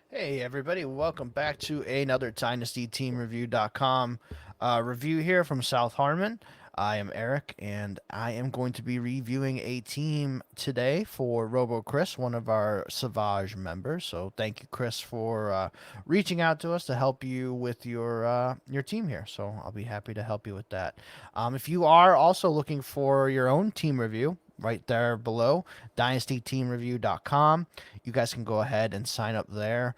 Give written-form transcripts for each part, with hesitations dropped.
Hey everybody, welcome back to another Dynasty Team Review.com review here from South Harmon. I am Eric and I am going to be reviewing a team today for RoboChris, one of our Savage members. So thank you, Chris, for reaching out to us to help you with your team here. So I'll be happy to help you with that. If you are also looking for your own team review, right there below, dynastyteamreview.com. You guys can go ahead and sign up there.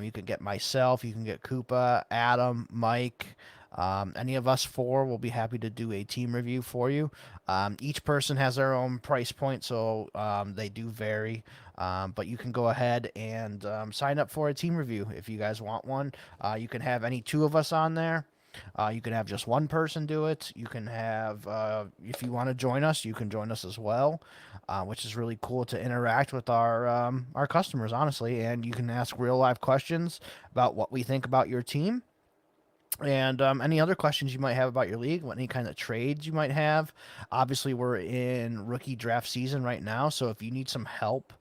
You can get myself, you can get Koopa, Adam, Mike. Any of us four will be happy to do a team review for you. Each person has their own price point, so they do vary. But you can go ahead and sign up for a team review if you guys want one. You can have any two of us on there. You can have just one person do it. You can have, if you want to join us, you can join us as well, which is really cool to interact with our customers, honestly. And you can ask real life questions about what we think about your team. And any other questions you might have about your league, any kind of trades you might have. Obviously, we're in rookie draft season right now, so if you need some help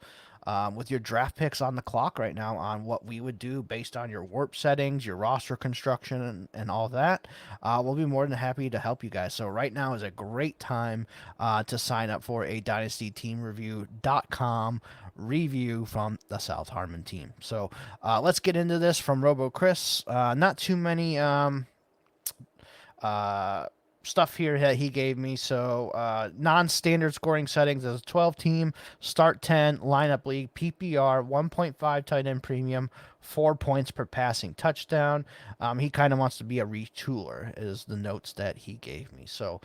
with your draft picks on the clock right now on what we would do based on your warp settings, your roster construction, and all that, we'll be more than happy to help you guys. So right now is a great time to sign up for a dynastyteamreview.com review from the South Harmon team. So let's get into this from RoboChris. Not too many uh, stuff here that he gave me. So non-standard scoring settings as a 12 team, start 10, lineup league, PPR, 1.5 tight end premium, 4 points per passing touchdown. He kind of wants to be a retooler, is the notes that he gave me. So,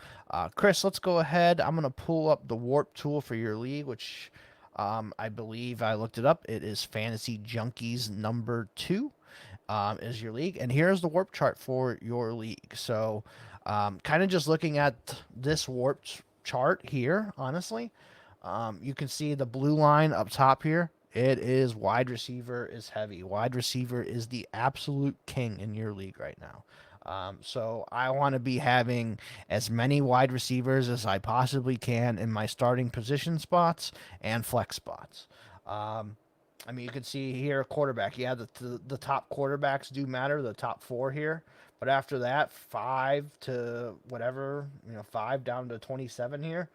Chris, let's go ahead. I'm going to pull up the warp tool for your league, which I believe I looked it up. It is Fantasy Junkies number 2 is your league. And here's the warp chart for your league. So, kind of just looking at this warp chart here, honestly, you can see the blue line up top here. It is wide receiver is heavy. Wide receiver is the absolute king in your league right now. So I want to be having as many wide receivers as I possibly can in my starting position spots and flex spots. I mean, you can see here quarterback. Yeah, the top quarterbacks do matter, the top four here. But after that, five to whatever, 5 down to 27 here,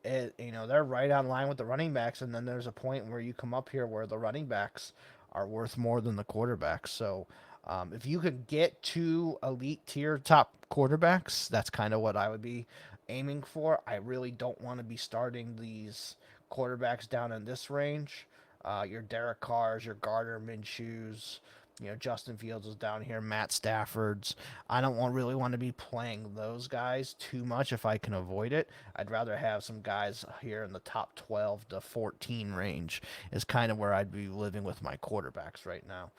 they're right on line with the running backs. And then there's a point where you come up here where the running backs are worth more than the quarterbacks. So if you could get two elite tier top quarterbacks, that's kind of what I would be aiming for. I really don't want to be starting these quarterbacks down in this range. Your Derek Carrs, your Gardner Minshew's, Justin Fields is down here, Matt Stafford's. I don't really want to be playing those guys too much if I can avoid it. I'd rather have some guys here in the top 12 to 14 range is kind of where I'd be living with my quarterbacks right now.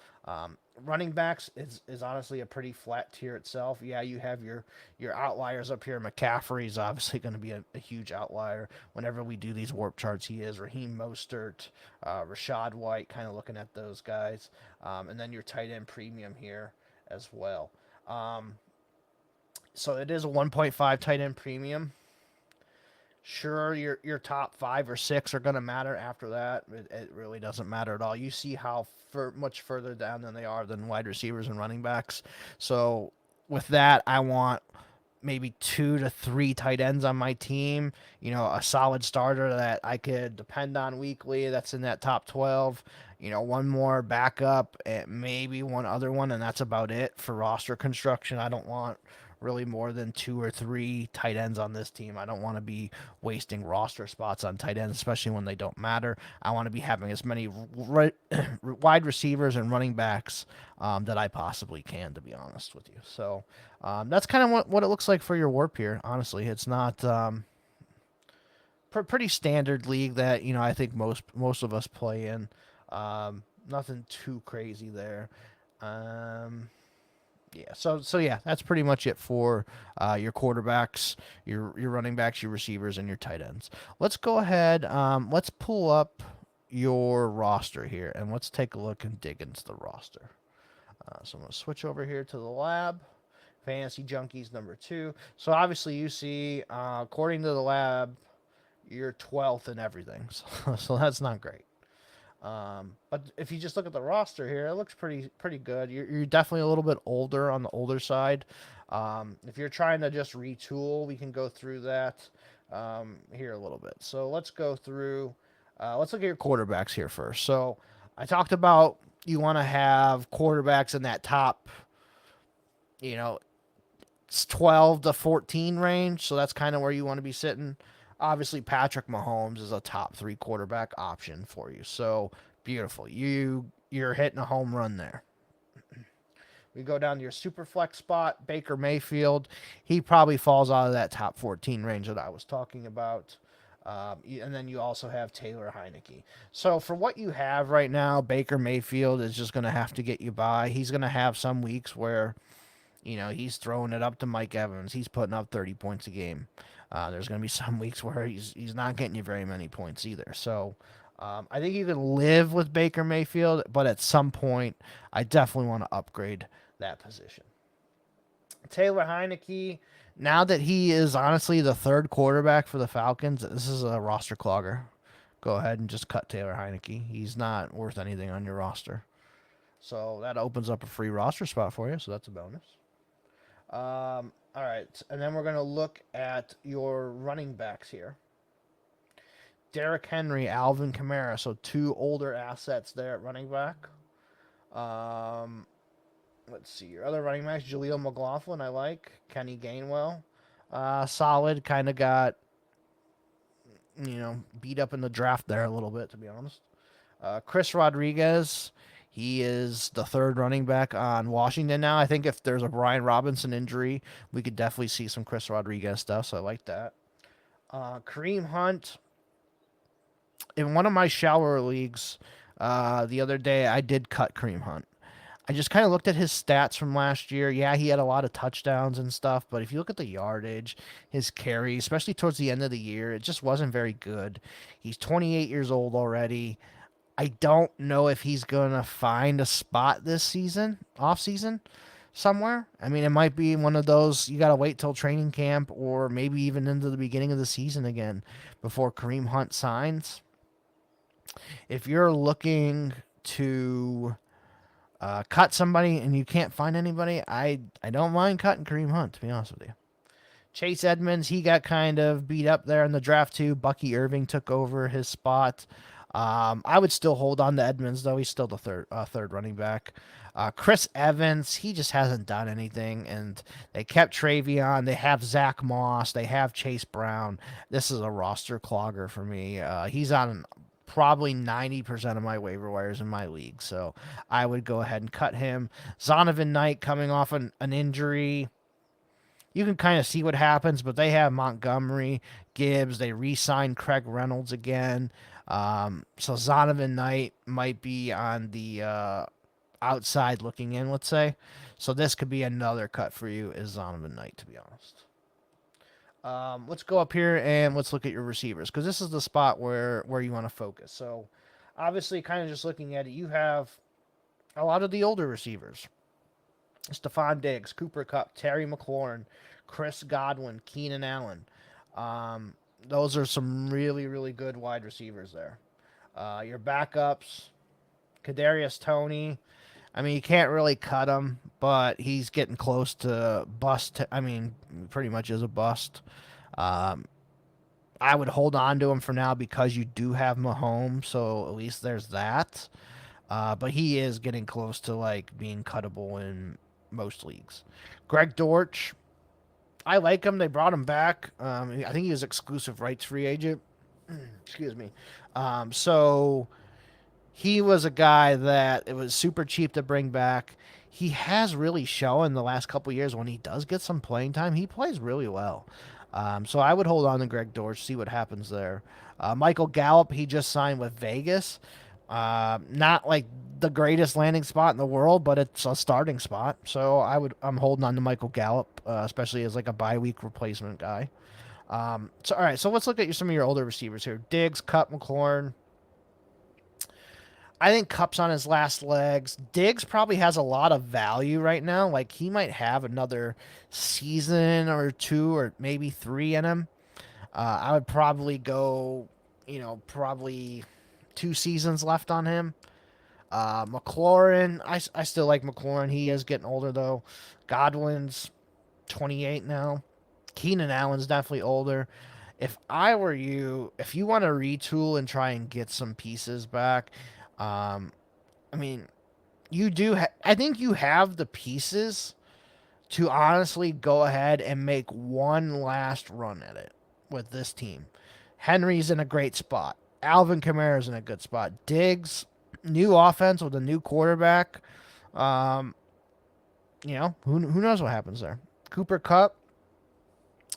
Running backs is honestly a pretty flat tier itself. Yeah, you have your outliers up here. McCaffrey's obviously going to be a huge outlier. Whenever we do these warp charts, he is. Raheem Mostert, Rashad White, kind of looking at those guys. And then your tight end premium here as well. So it is a 1.5 tight end premium. Sure, your top 5 or 6 are going to matter after that. It really doesn't matter at all. You see how much further down than they are than wide receivers and running backs. So with that, I want maybe 2 to 3 tight ends on my team. A solid starter that I could depend on weekly. That's in that top 12. One more backup, and maybe one other one, and that's about it for roster construction. I don't want really more than 2 or 3 tight ends on this team. I don't want to be wasting roster spots on tight ends, especially when they don't matter. I want to be having as many wide receivers and running backs that I possibly can, to be honest with you. So that's kind of what it looks like for your warp here. Honestly, it's not pretty standard league that I think most of us play in. Nothing too crazy there. Yeah, so yeah, that's pretty much it for your quarterbacks, your running backs, your receivers, and your tight ends. Let's go ahead. Let's pull up your roster here, and let's take a look and dig into the roster. So I'm gonna switch over here to the lab. Fantasy Junkies number 2. So obviously you see, according to the lab, you're 12th in everything. So that's not great. But if you just look at the roster here, it looks pretty good. You're definitely a little bit older on the older side. If you're trying to just retool, we can go through that here a little bit. So let's go through. Let's look at your quarterbacks here first. So I talked about you want to have quarterbacks in that top, you know, 12 to 14 range. So that's kind of where you want to be sitting. Obviously, Patrick Mahomes is a top 3 quarterback option for you. So beautiful. You're hitting a home run there. We go down to your super flex spot, Baker Mayfield. He probably falls out of that top 14 range that I was talking about. And then you also have Taylor Heineke. So for what you have right now, Baker Mayfield is just going to have to get you by. He's going to have some weeks where he's throwing it up to Mike Evans. He's putting up 30 points a game. There's going to be some weeks where he's not getting you very many points either. So I think you can live with Baker Mayfield, but at some point, I definitely want to upgrade that position. Taylor Heineke, now that he is honestly the third quarterback for the Falcons, this is a roster clogger. Go ahead and just cut Taylor Heineke. He's not worth anything on your roster. So that opens up a free roster spot for you, so that's a bonus. All right, and then we're going to look at your running backs here. Derrick Henry, Alvin Kamara, so 2 older assets there at running back. Let's see, your other running backs, Jaleel McLaughlin, I like. Kenny Gainwell, solid, kind of got, beat up in the draft there a little bit, to be honest. Chris Rodriguez, he is the third running back on Washington now. I think if there's a Brian Robinson injury, we could definitely see some Chris Rodriguez stuff, so I like that. Kareem Hunt, in one of my shower leagues the other day, I did cut Kareem Hunt. I just kind of looked at his stats from last year. Yeah, he had a lot of touchdowns and stuff, but if you look at the yardage, his carry, especially towards the end of the year, it just wasn't very good. He's 28 years old already. I don't know if he's going to find a spot this season, off season, somewhere. I mean, it might be one of those you got to wait till training camp or maybe even into the beginning of the season again before Kareem Hunt signs. If you're looking to cut somebody and you can't find anybody, I don't mind cutting Kareem Hunt, to be honest with you. Chase Edmonds, he got kind of beat up there in the draft too. Bucky Irving took over his spot. I would still hold on to Edmonds, though. He's still the third running back. Chris Evans, he just hasn't done anything, and they kept Travion. They have Zach Moss. They have Chase Brown. This is a roster clogger for me. He's on probably 90% of my waiver wires in my league, so I would go ahead and cut him. Zonovan Knight coming off an injury. You can kind of see what happens, but they have Montgomery, Gibbs. They re-signed Craig Reynolds again. So Zonovan Knight might be on the outside looking in, let's say. So this could be another cut for you, is Zonovan Knight, to be honest. Let's go up here and let's look at your receivers, because this is the spot where you want to focus. So obviously, kind of just looking at it, you have a lot of the older receivers. Stephon Diggs, Cooper Kupp, Terry McLaurin, Chris Godwin, Keenan Allen. Those are some really, really good wide receivers there. Your backups, Kadarius Toney. I mean, you can't really cut him, but he's getting close to bust. I mean, pretty much is a bust. I would hold on to him for now because you do have Mahomes, so at least there's that. But he is getting close to like being cuttable in most leagues. Greg Dortch, I like him. They brought him back. I think he was exclusive rights free agent. Excuse me. So he was a guy that it was super cheap to bring back. He has really shown the last couple years when he does get some playing time, he plays really well. So I would hold on to Greg Dortch, see what happens there. Michael Gallup, he just signed with Vegas. Not like the greatest landing spot in the world, but it's a starting spot. So I'm holding on to Michael Gallup, especially as like a bye week replacement guy. All right, so let's look at some of your older receivers here. Diggs, Kupp, McLaurin. I think Kupp's on his last legs. Diggs probably has a lot of value right now. Like he might have another season or 2 or maybe 3 in him. I would probably go, probably 2 seasons left on him. McLaurin, I still like McLaurin. He is getting older though. Godwin's 28 now. Keenan Allen's definitely older. If I were you, if you want to retool and try and get some pieces back, um, I mean, you do. I think you have the pieces to honestly go ahead and make one last run at it with this team. Henry's in a great spot. Alvin Kamara's in a good spot. Diggs, new offense with a new quarterback. Um, who knows what happens there? Cooper Cup,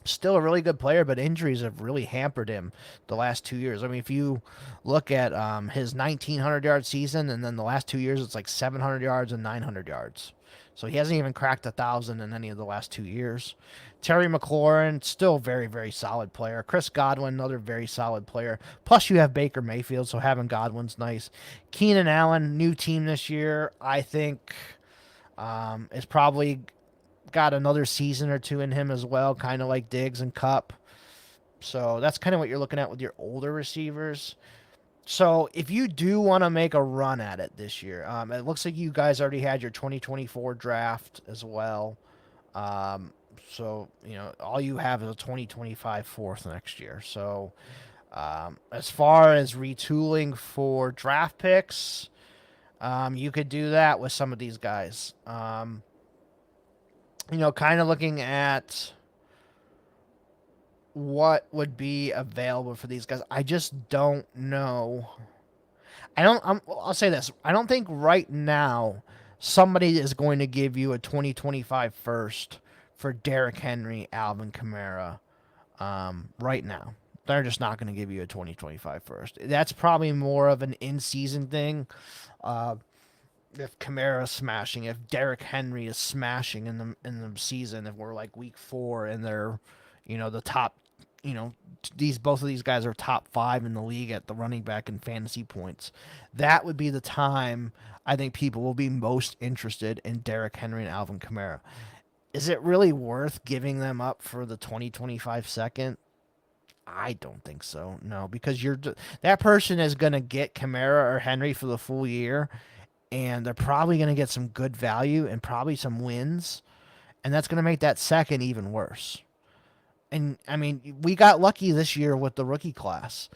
still a really good player, but injuries have really hampered him the last 2 years. I mean, if you look at his 1,900-yard season, and then the last 2 years, it's like 700 yards and 900 yards. So he hasn't even cracked 1,000 in any of the last 2 years. Terry McLaurin, still very, very solid player. Chris Godwin, another very solid player. Plus, you have Baker Mayfield, so having Godwin's nice. Keenan Allen, new team this year, I think is probably got another season or two in him as well, kind of like Diggs and Cup. So that's kind of what you're looking at with your older receivers. So if you do want to make a run at it this year, it looks like you guys already had your 2024 draft as well. So, all you have is a 2025 fourth next year. So as far as retooling for draft picks, you could do that with some of these guys. Kind of looking at what would be available for these guys. I just don't know. I'll say this. I don't think right now somebody is going to give you a 2025 first for Derrick Henry, Alvin Kamara. Right now, they're just not going to give you a 2025 first. That's probably more of an in-season thing. If Kamara's smashing, if Derrick Henry is smashing in the season, if we're like week 4 and they're, the top, both of these guys are top 5 in the league at the running back and fantasy points, that would be the time I think people will be most interested in Derrick Henry and Alvin Kamara. Is it really worth giving them up for the 2025 second? I don't think so. No, because that person is going to get Kamara or Henry for the full year, and they're probably going to get some good value and probably some wins, and that's going to make that second even worse. And I mean, we got lucky this year with the rookie class.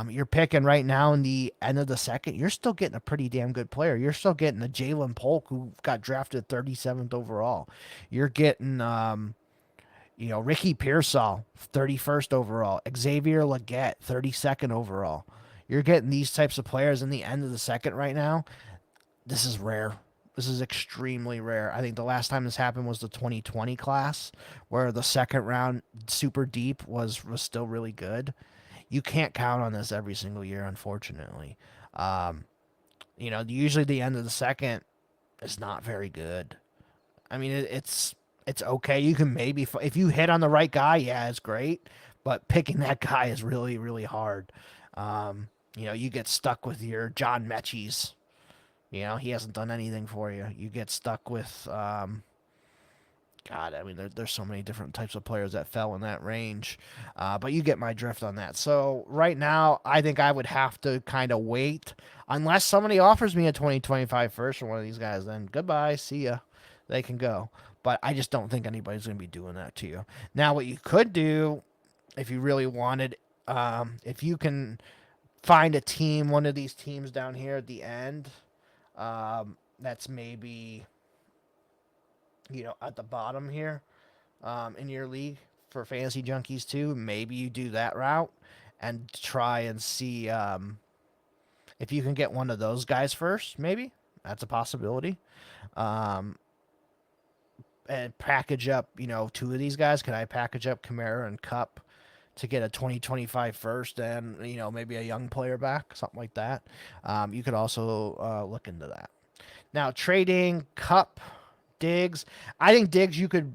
You're picking right now in the end of the second. You're still getting a pretty damn good player. You're still getting a Jalen Polk who got drafted 37th overall. You're getting, Ricky Pearsall 31st overall. Xavier Legette 32nd overall. You're getting these types of players in the end of the second right now. This is rare. This is extremely rare. I think the last time this happened was the 2020 class, where the second round super deep was still really good. You can't count on this every single year, unfortunately. Usually the end of the second is not very good. I mean, it's okay. You can maybe, if you hit on the right guy, yeah, it's great. But picking that guy is really, really hard. You get stuck with your John Mechie's. He hasn't done anything for you. You get stuck with, God, I mean, there's so many different types of players that fell in that range. But you get my drift on that. So right now, I think I would have to kind of wait. Unless somebody offers me a 2025 first for one of these guys, then goodbye, see ya. They can go. But I just don't think anybody's going to be doing that to you. Now, what you could do, if you really wanted, if you can find a team, one of these teams down here at the end, that's maybe, at the bottom here, in your league for Fantasy Junkies too. Maybe you do that route and try and see, if you can get one of those guys first. Maybe that's a possibility. And package up, 2 of these guys. Can I package up Kamara and Cup to get a 2025 first and, maybe a young player back, something like that? You could also look into that. Now, trading Cup, Diggs. I think Diggs, you could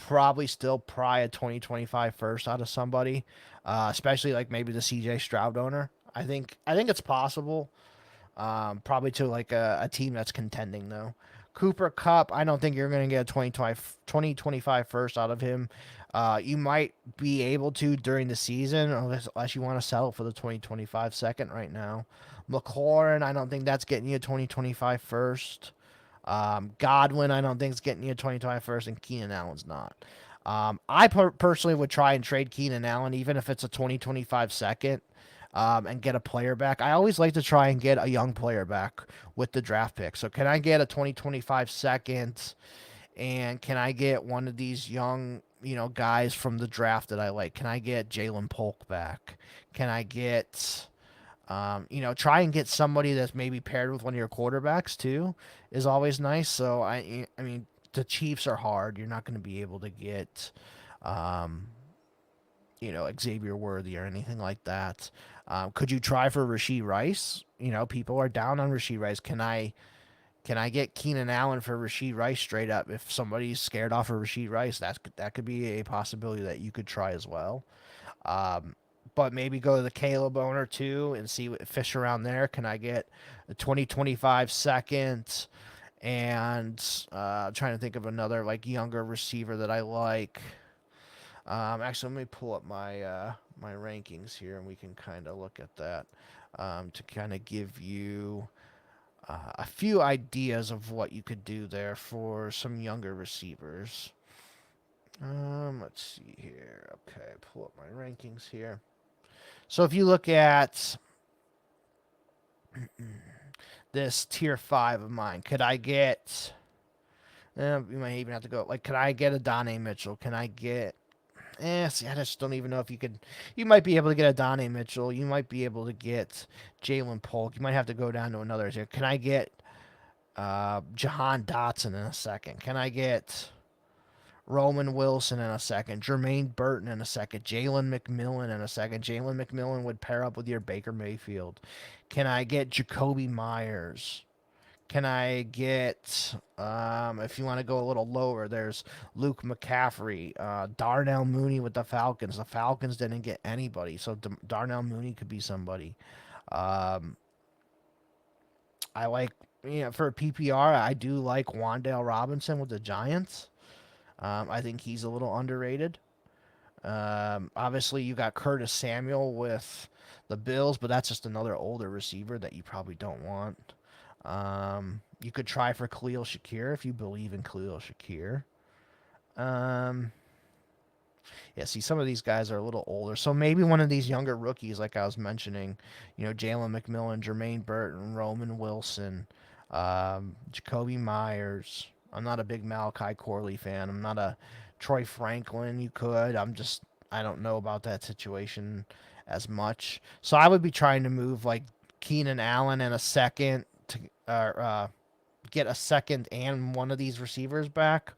probably still pry a 2025 first out of somebody, especially like maybe the CJ Stroud owner. I think it's possible. Probably to like a team that's contending though. Cooper Cup, I don't think you're going to get a 2025 first out of him. You might be able to during the season, unless you want to settle for the 2025 second right now. McLaurin, I don't think that's getting you a 2025 first. Godwin, I don't think is getting you a 2025 first, and Keenan Allen's not. I personally would try and trade Keenan Allen, even if it's a 2025 second, and get a player back. I always like to try and get a young player back with the draft pick. So can I get a 2025 second, and can I get one of these young, guys from the draft that I like? Can I get Jalen Polk back? Can I get, try and get somebody that's maybe paired with one of your quarterbacks too, is always nice. So I mean, the Chiefs are hard. You're not going to be able to get, Xavier Worthy or anything like that. Could you try for Rashee Rice? People are down on Rashee Rice. Can I get Keenan Allen for Rashee Rice straight up? If somebody's scared off of Rashee Rice, that could be a possibility that you could try as well. But maybe go to the Caleb owner too and see what fish around there. Can I get a 2025 second? And trying to think of another like younger receiver that I like. Actually, let me pull up my rankings here, and we can kind of look at that to kind of give you a few ideas of what you could do there for some younger receivers. Let's see here. Okay, pull up my rankings here. So if you look at this tier 5 of mine, could I get... you might even have to go... Like, could I get a Donnie Mitchell? Can I get... see, I just don't even know if you could... You might be able to get a Donnie Mitchell. You might be able to get Jalen Polk. You might have to go down to another tier. Can I get Jahan Dotson in a second? Can I get Roman Wilson in a second? Jermaine Burton in a second? Jalen McMillan in a second? Jalen McMillan would pair up with your Baker Mayfield. Can I get Jacoby Myers? Can I get, if you want to go a little lower, there's Luke McCaffrey, Darnell Mooney with the Falcons. The Falcons didn't get anybody, so Darnell Mooney could be somebody. I like, for a PPR, I do like Wan'Dale Robinson with the Giants. I think he's a little underrated. Obviously, you got Curtis Samuel with the Bills, but that's just another older receiver that you probably don't want. You could try for Khalil Shakir if you believe in Khalil Shakir. Yeah, see, some of these guys are a little older. So maybe one of these younger rookies, like I was mentioning, Jalen McMillan, Jermaine Burton, Roman Wilson, Jacoby Myers. I'm not a big Malachi Corley fan. I'm not a Troy Franklin. You could. I don't know about that situation as much. So I would be trying to move like Keenan Allen in a second to get a second and one of these receivers back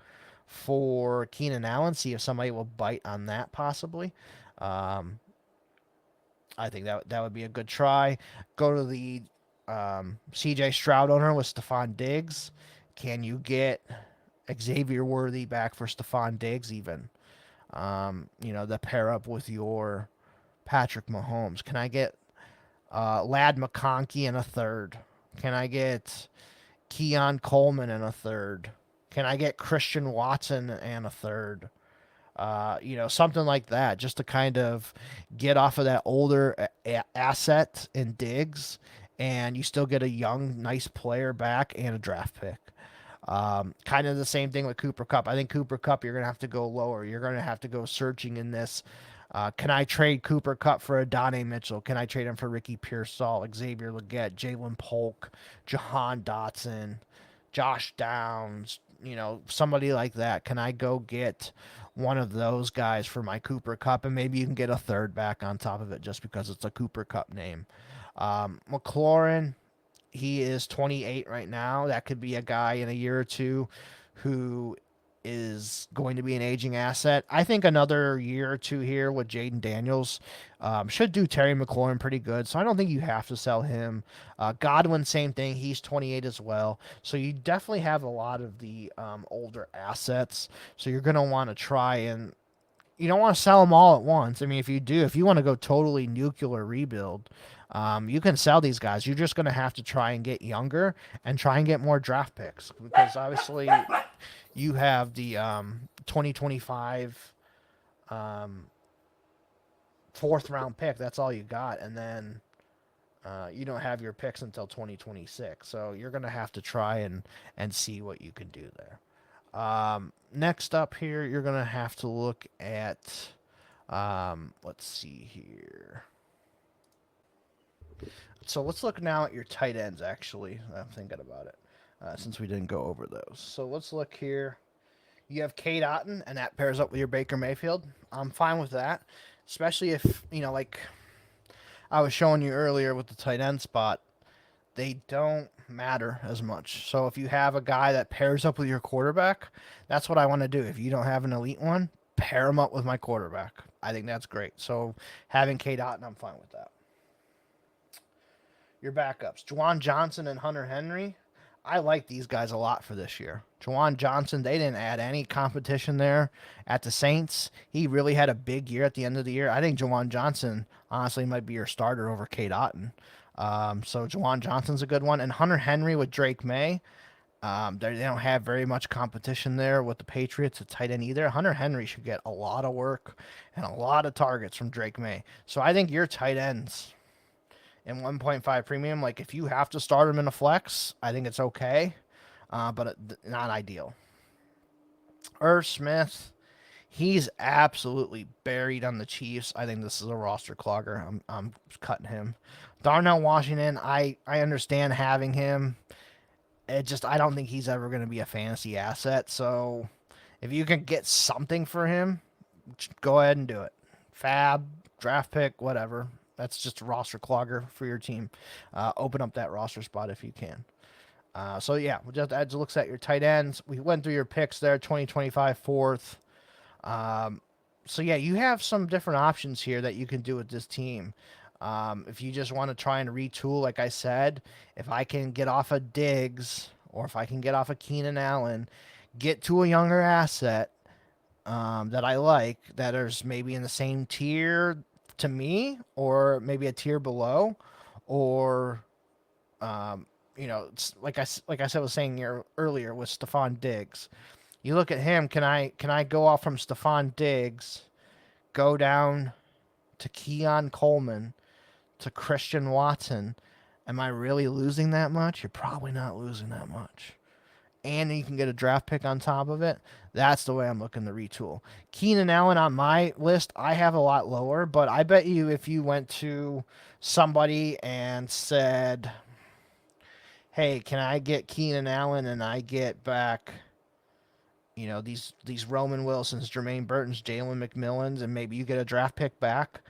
for Keenan Allen. See if somebody will bite on that possibly. I think that would be a good try. Go to the CJ Stroud owner with Stephon Diggs. Can you get Xavier Worthy back for Stephon Diggs even? The pair up with your Patrick Mahomes. Can I get Lad McConkey in a third? Can I get Keon Coleman in a third? Can I get Christian Watson in a third? Something like that, just to kind of get off of that older asset in Diggs, and you still get a young, nice player back and a draft pick. Kind of the same thing with Cooper Kupp. I think Cooper Kupp, you're going to have to go lower. You're going to have to go searching in this. Can I trade Cooper Kupp for Adonai Mitchell? Can I trade him for Ricky Pearsall, Xavier Legette, Jalen Polk, Jahan Dotson, Josh Downs, somebody like that? Can I go get one of those guys for my Cooper Kupp? And maybe you can get a third back on top of it just because it's a Cooper Kupp name. McLaurin, he is 28 right now. That could be a guy in a year or two who is going to be an aging asset. I think another year or two here with Jaden Daniels should do Terry McLaurin pretty good. So I don't think you have to sell him. Godwin, same thing. He's 28 as well. So you definitely have a lot of the older assets. So you're going to want to try and you don't want to sell them all at once. I mean, if you want to go totally nuclear rebuild, You can sell these guys. You're just going to have to try and get younger and try and get more draft picks because obviously you have the 2025 fourth round pick. That's all you got, and then you don't have your picks until 2026. So you're going to have to try and see what you can do there. Next up here, you're going to have to look at, let's see here. So let's look now at your tight ends, actually. I'm thinking about it since we didn't go over those. So let's look here. You have Cade Otton, and that pairs up with your Baker Mayfield. I'm fine with that, especially if, like I was showing you earlier with the tight end spot, they don't matter as much. So if you have a guy that pairs up with your quarterback, that's what I want to do. If you don't have an elite one, pair him up with my quarterback. I think that's great. So having Cade Otton, I'm fine with that. Your backups, Juwan Johnson and Hunter Henry. I like these guys a lot for this year. Juwan Johnson, they didn't add any competition there at the Saints. He really had a big year at the end of the year. I think Juwan Johnson, honestly, might be your starter over Cade Otton. So Juwan Johnson's a good one. And Hunter Henry with Drake May. They don't have very much competition there with the Patriots at tight end either. Hunter Henry should get a lot of work and a lot of targets from Drake May. So I think your tight ends in 1.5 premium, like if you have to start him in a flex, I think it's okay, but not ideal. Irv Smith, he's absolutely buried on the Chiefs. I think this is a roster clogger. I'm cutting him. Darnell Washington, I understand having him. I don't think he's ever going to be a fantasy asset. So if you can get something for him, go ahead and do it. Fab, draft pick, whatever. That's just a roster clogger for your team. Open up that roster spot if you can. So yeah, that looks at your tight ends. We went through your picks there, 2025 fourth. So yeah, you have some different options here that you can do with this team. If you just want to try and retool, like I said, if I can get off of Diggs or if I can get off of Keenan Allen, get to a younger asset that I like, that is maybe in the same tier to me, or maybe a tier below, or it's like I said was saying here earlier with Stephon Diggs. You look at him. Can I go off from Stephon Diggs, go down to Keon Coleman, to Christian Watson? Am I really losing that much? You're probably not losing that much. And you can get a draft pick on top of it. That's the way I'm looking to retool. Keenan Allen on my list, I have a lot lower, but I bet you if you went to somebody and said, hey, can I get Keenan Allen and I get back, these Roman Wilsons, Jermaine Burtons, Jalen McMillans, and maybe you get a draft pick back,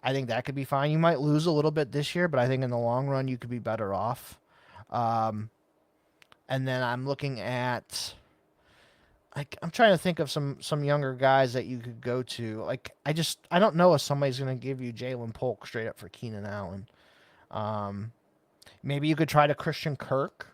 I think that could be fine. You might lose a little bit this year, but I think in the long run you could be better off. And then I'm looking at, I'm trying to think of some younger guys that you could go to. I don't know if somebody's going to give you Jalen Polk straight up for Keenan Allen. Maybe you could try to Christian Kirk,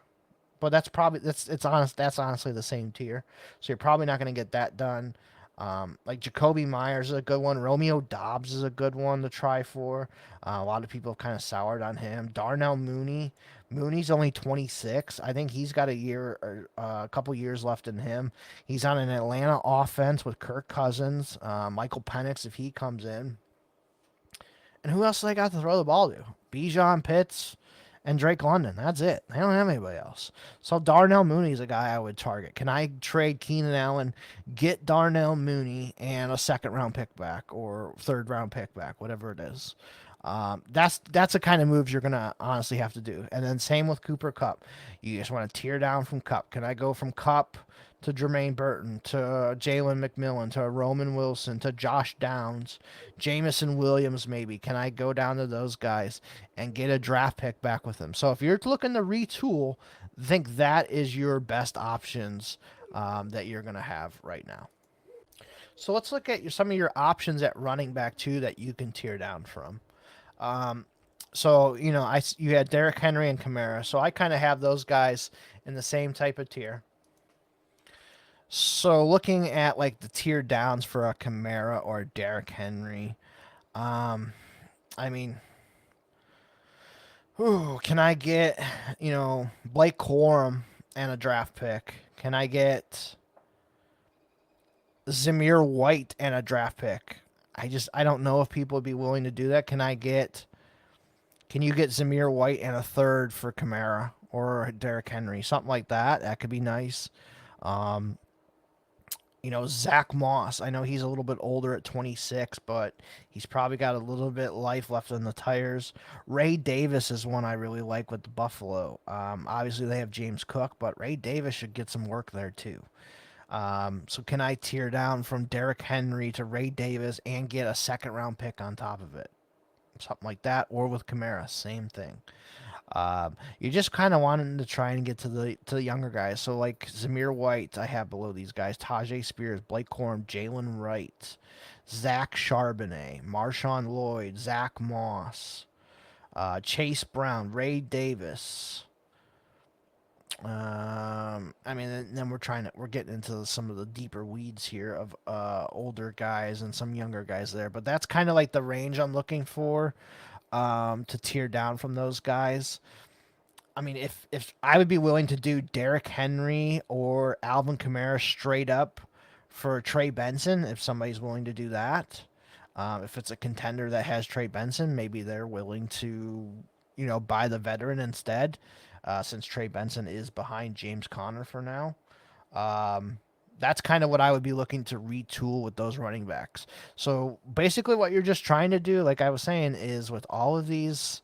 but that's honestly the same tier. So you're probably not going to get that done. Like Jacoby Myers is a good one. Romeo Dobbs is a good one to try for. A lot of people have kind of soured on him. Darnell Mooney. Mooney's only 26. I think he's got a year or a couple years left in him. He's on an Atlanta offense with Kirk Cousins, Michael Penix if he comes in. And who else do they got to throw the ball to? Bijan Pitts and Drake London. That's it. They don't have anybody else. So Darnell Mooney's a guy I would target. Can I trade Keenan Allen, get Darnell Mooney, and a second round pick back or third round pick back, whatever it is? That's the kind of moves you're gonna honestly have to do. And then same with Cooper Kupp. You just want to tear down from Kupp. Can I go from Kupp to Jermaine Burton, to Jalen McMillan, to Roman Wilson, to Josh Downs, Jamison Williams maybe? Can I go down to those guys and get a draft pick back with them? So if you're looking to retool, I think that is your best options that you're going to have right now. So let's look at some of your options at running back too that you can tear down from. So you had Derrick Henry and Kamara. So I kind of have those guys in the same type of tier. So looking at like the tier downs for a Kamara or Derrick Henry, I mean, Ooh, can I get, Blake Corum and a draft pick? Can I get Zamir White and a draft pick? I don't know if people would be willing to do that. Can you get Zamir White and a third for Kamara or Derrick Henry? Something like that. That could be nice. Um, Zach Moss. I know he's a little bit older at 26, but he's probably got a little bit life left in the tires. Ray Davis is one I really like with the Buffalo. Obviously, they have James Cook, but Ray Davis should get some work there too. So can I tear down from Derrick Henry to Ray Davis and get a second round pick on top of it? Something like that, or with Kamara, same thing. You just kind of wanting to try and get to the younger guys. So like Zamir White, I have below these guys: Tajay Spears, Blake Corum, Jalen Wright, Zach Charbonnet, Marshawn Lloyd, Zach Moss, Chase Brown, Ray Davis. I mean, then we're getting into some of the deeper weeds here of older guys and some younger guys there. But that's kind of like the range I'm looking for to tear down from those guys. I mean, if I would be willing to do Derrick Henry or Alvin Kamara straight up for Trey Benson, if somebody's willing to do that. If it's a contender that has Trey Benson, maybe they're willing to, buy the veteran instead, since Trey Benson is behind James Conner for now. Um, that's kind of what I would be looking to retool with those running backs. So basically, what you're just trying to do, like I was saying, is with all of these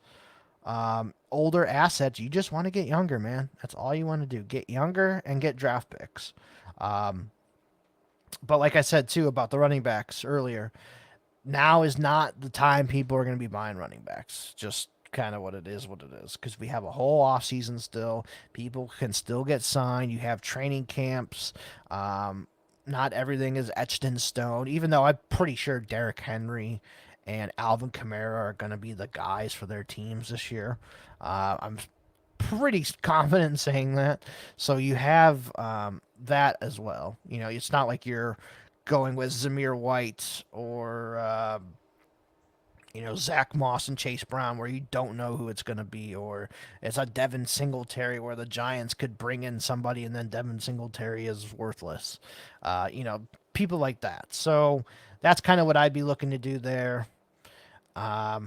older assets, you just want to get younger, man. That's all you want to do. Get younger and get draft picks. Um, but like I said, too, about the running backs earlier, now is not the time people are going to be buying running backs. Just kind of what it is, because we have a whole off season still. People can still get signed. You have training camps. Not everything is etched in stone, even though I'm pretty sure Derrick Henry and Alvin Kamara are going to be the guys for their teams this year. I'm pretty confident in saying that. So you have that as well. It's not like you're going with Zamir White or Zach Moss and Chase Brown, where you don't know who it's going to be, or it's a Devin Singletary where the Giants could bring in somebody and then Devin Singletary is worthless. People like that. So that's kind of what I'd be looking to do there. I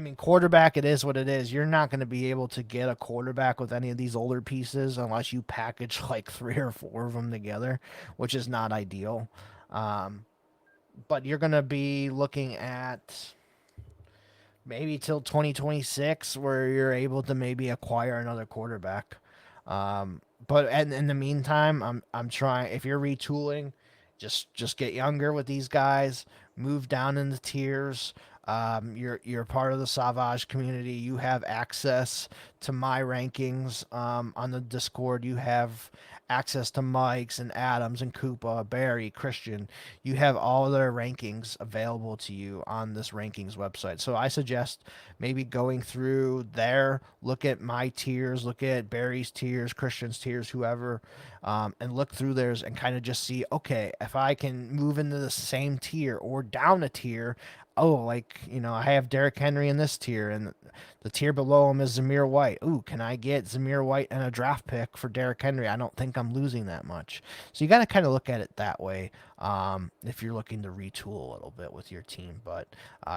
mean, quarterback, it is what it is. You're not going to be able to get a quarterback with any of these older pieces unless you package like 3 or 4 of them together, which is not ideal. But you're going to be looking at maybe till 2026 where you're able to maybe acquire another quarterback. But in the meantime, I'm trying. If you're retooling, just get younger with these guys. Move down in the tiers. You're part of the Savage community. You have access to my rankings on the Discord. You have access to Mike's and Adams and Koopa, Barry, Christian. You have all their rankings available to you on this rankings website. So I suggest maybe going through there, look at my tiers, look at Barry's tiers, Christian's tiers, whoever, and look through theirs and kind of just see, okay, if I can move into the same tier or down a tier. Oh, like, I have Derrick Henry in this tier, and the tier below him is Zamir White. Ooh, can I get Zamir White and a draft pick for Derrick Henry? I don't think I'm losing that much. So you got to kind of look at it that way if you're looking to retool a little bit with your team. But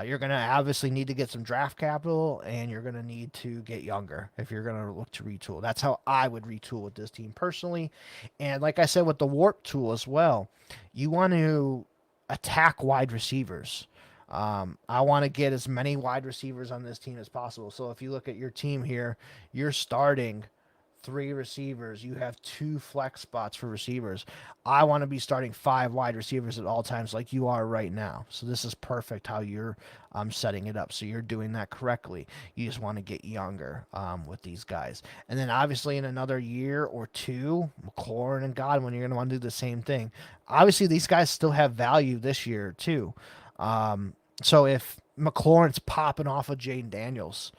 you're going to obviously need to get some draft capital, and you're going to need to get younger if you're going to look to retool. That's how I would retool with this team personally. And like I said, with the warp tool as well, you want to attack wide receivers. I want to get as many wide receivers on this team as possible. So if you look at your team here, you're starting 3 receivers. You have 2 flex spots for receivers. I want to be starting 5 wide receivers at all times like you are right now. So this is perfect how you're setting it up. So you're doing that correctly. You just want to get younger with these guys. And then obviously in another year or 2, McLaurin and Godwin, you're going to want to do the same thing. Obviously these guys still have value this year too. So if McLaurin's popping off of Jaden Daniels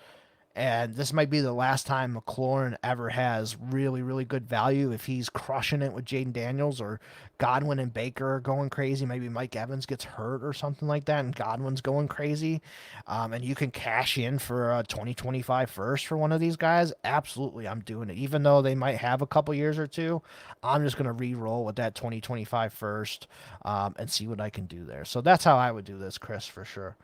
And this might be the last time McLaurin ever has really, really good value. If he's crushing it with Jaden Daniels or Godwin and Baker are going crazy, maybe Mike Evans gets hurt or something like that, and Godwin's going crazy, and you can cash in for a 2025 first for one of these guys, absolutely, I'm doing it. Even though they might have a couple years or two, I'm just going to re-roll with that 2025 first and see what I can do there. So that's how I would do this, Chris, for sure.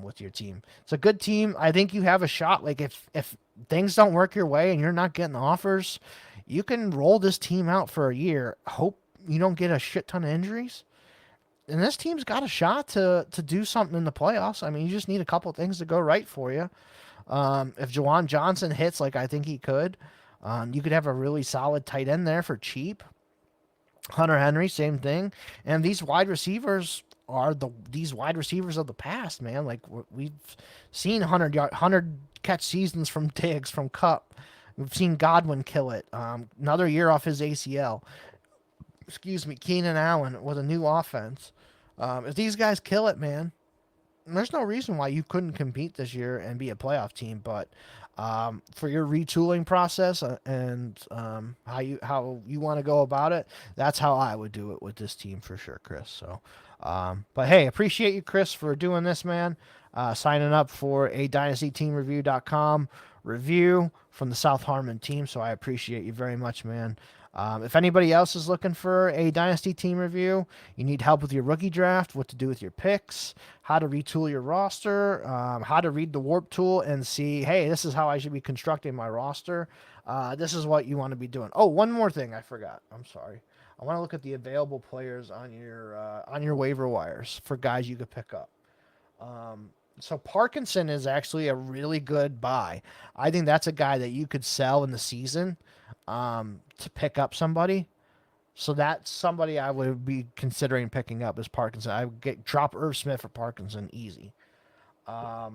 With your team, it's a good team. I think you have a shot. Like if things don't work your way and you're not getting offers, you can roll this team out for a year. Hope you don't get a shit ton of injuries, and this team's got a shot to do something in the playoffs. I mean, you just need a couple things to go right for you. If Jawan Johnson hits like I think he could, you could have a really solid tight end there for cheap. Hunter Henry, same thing, and these wide receivers are these wide receivers of the past, man. Like we've seen 100 catch seasons from Diggs, from Cup. We've seen Godwin kill it. Another year off his ACL. Excuse me, Keenan Allen with a new offense. If these guys kill it, man, there's no reason why you couldn't compete this year and be a playoff team. But for your retooling process and how you want to go about it, that's how I would do it with this team for sure, Chris. So, but hey, appreciate you, Chris, for doing this, man. Signing up for a DynastyTeamReview.com review from the South Harmon team. So I appreciate you very much, man. If anybody else is looking for a Dynasty team review, you need help with your rookie draft, what to do with your picks, how to retool your roster, how to read the warp tool and see, hey, this is how I should be constructing my roster. This is what you want to be doing. Oh, one more thing I forgot. I'm sorry. I want to look at the available players on your waiver wires for guys you could pick up. So Parkinson is actually a really good buy. I think that's a guy that you could sell in the season to pick up somebody. So that's somebody I would be considering picking up is Parkinson. I would drop Irv Smith for Parkinson easy. I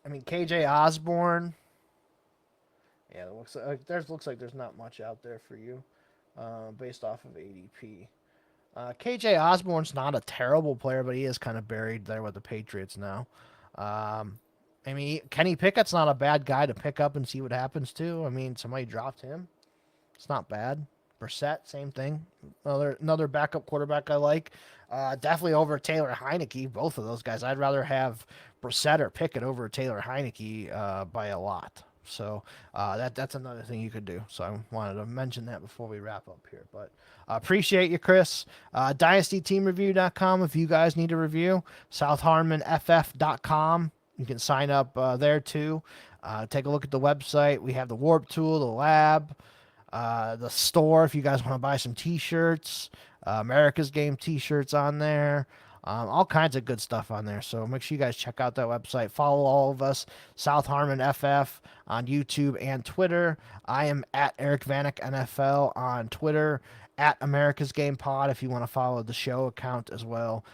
mean KJ Osborne. Yeah, it looks like there's not much out there for you based off of ADP. KJ Osborne's not a terrible player, but he is kind of buried there with the Patriots now. I mean, Kenny Pickett's not a bad guy to pick up and see what happens too. I mean, somebody dropped him. It's not bad. Brissett, same thing. Another backup quarterback I like. Definitely over Taylor Heineke. Both of those guys. I'd rather have Brissett or Pickett over Taylor Heineke by a lot. So that's another thing you could do. So I wanted to mention that before we wrap up here. But appreciate you, Chris. DynastyTeamReview.com if you guys need a review. SouthHarmonFF.com. You can sign up there too. Take a look at the website. We have the Warp Tool, the lab, the store if you guys want to buy some t-shirts, America's Game t-shirts on there. All kinds of good stuff on there. So make sure you guys check out that website. Follow all of us, South Harmon FF, on YouTube and Twitter. I am at Eric Vanek NFL on Twitter, at America's Game Pod if you want to follow the show account as well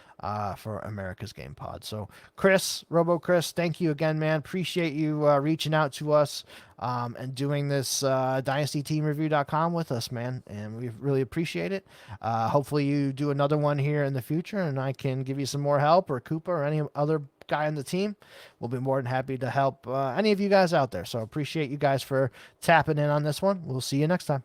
for America's Game Pod. So Chris, RoboChris, thank you again, man. Appreciate you reaching out to us and doing this DynastyTeamReview.com with us, man. And we really appreciate it. Hopefully you do another one here in the future and I can give you some more help, or Cooper or any other guy on the team. We'll be more than happy to help any of you guys out there. So appreciate you guys for tapping in on this one. We'll see you next time.